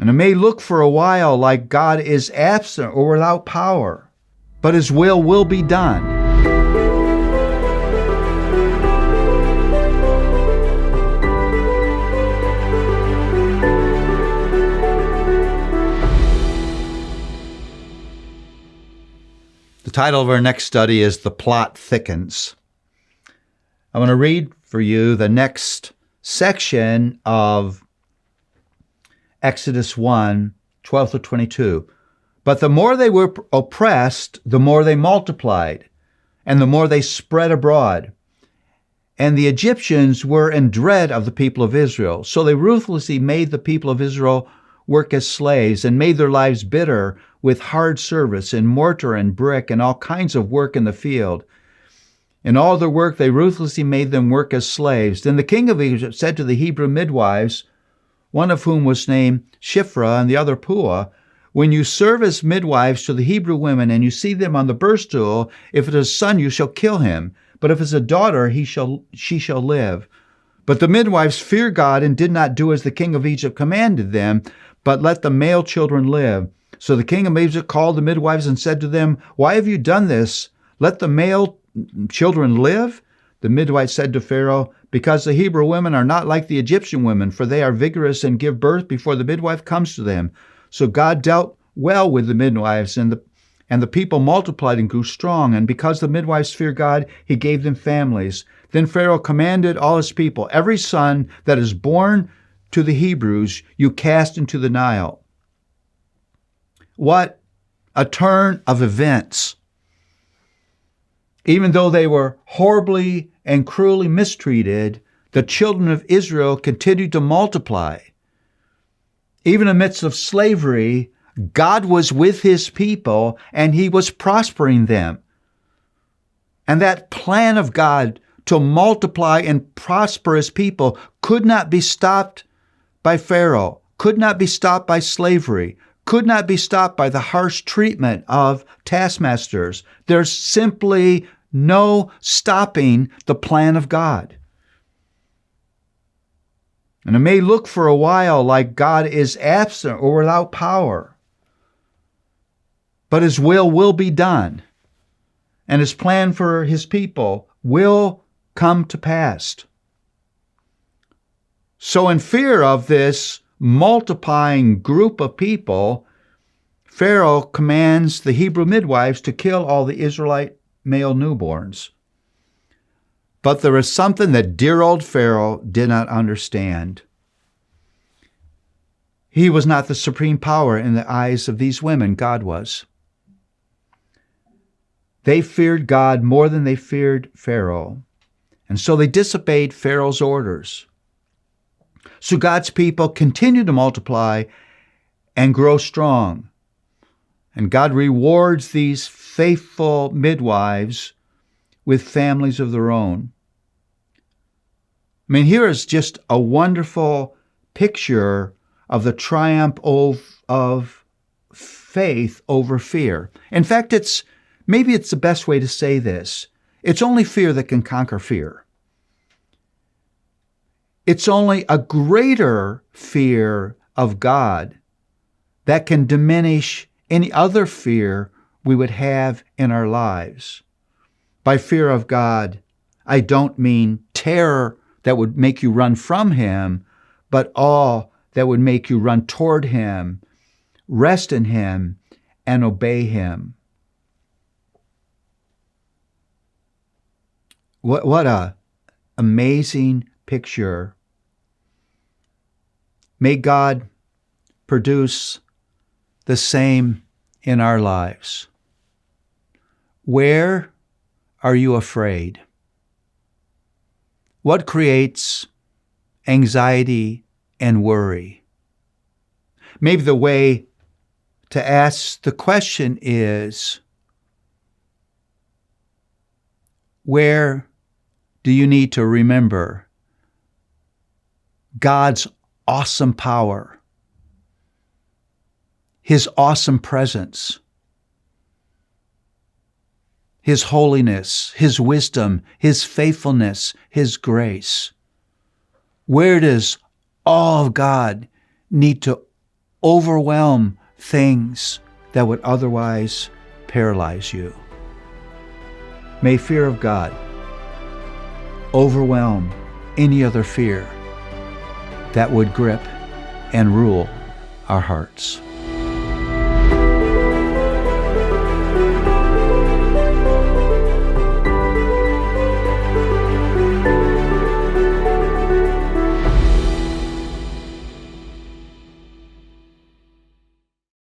And it may look for a while like God is absent or without power, but His will be done. The title of our next study is The Plot Thickens. I want to read for you the next section of Exodus 1, 12 to 22. But the more they were oppressed, the more they multiplied, and the more they spread abroad. And the Egyptians were in dread of the people of Israel. So they ruthlessly made the people of Israel work as slaves and made their lives bitter with hard service in mortar and brick and all kinds of work in the field. In all their work, they ruthlessly made them work as slaves. Then the king of Egypt said to the Hebrew midwives, one of whom was named Shiphrah and the other Puah, when you serve as midwives to the Hebrew women and you see them on the birth stool, if it is a son, you shall kill him. But if it is a daughter, she shall live. But the midwives feared God and did not do as the king of Egypt commanded them, but let the male children live. So the king of Egypt called the midwives and said to them, why have you done this? Let the male children live? The midwife said to Pharaoh, because the Hebrew women are not like the Egyptian women, for they are vigorous and give birth before the midwife comes to them. So God dealt well with the midwives, and the people multiplied and grew strong. And because the midwives feared God, He gave them families. Then Pharaoh commanded all his people, every son that is born to the Hebrews, you cast into the Nile. What a turn of events. Even though they were horribly and cruelly mistreated, the children of Israel continued to multiply. Even amidst of slavery, God was with His people and He was prospering them. And that plan of God to multiply and prosper His people could not be stopped by Pharaoh, could not be stopped by slavery, could not be stopped by the harsh treatment of taskmasters. There's simply no stopping the plan of God. And it may look for a while like God is absent or without power, but His will be done, and His plan for His people will come to pass. So in fear of this multiplying group of people, Pharaoh commands the Hebrew midwives to kill all the Israelite male newborns. But there is something that dear old Pharaoh did not understand. He was not the supreme power in the eyes of these women. God was. They feared God more than they feared Pharaoh, and so they disobeyed Pharaoh's orders. So God's people continue to multiply and grow strong. And God rewards these faithful midwives with families of their own. I mean, here is just a wonderful picture of the triumph of faith over fear. In fact, maybe it's the best way to say this. It's only fear that can conquer fear. It's only a greater fear of God that can diminish any other fear we would have in our lives. By fear of God, I don't mean terror that would make you run from Him, but awe that would make you run toward Him, rest in Him, and obey Him. What a amazing picture. May God produce the same in our lives. Where are you afraid? What creates anxiety and worry? Maybe the way to ask the question is, where do you need to remember God's awesome power, His awesome presence, His holiness, His wisdom, His faithfulness, His grace? Where does all of God need to overwhelm things that would otherwise paralyze you. May fear of God overwhelm any other fear that would grip and rule our hearts.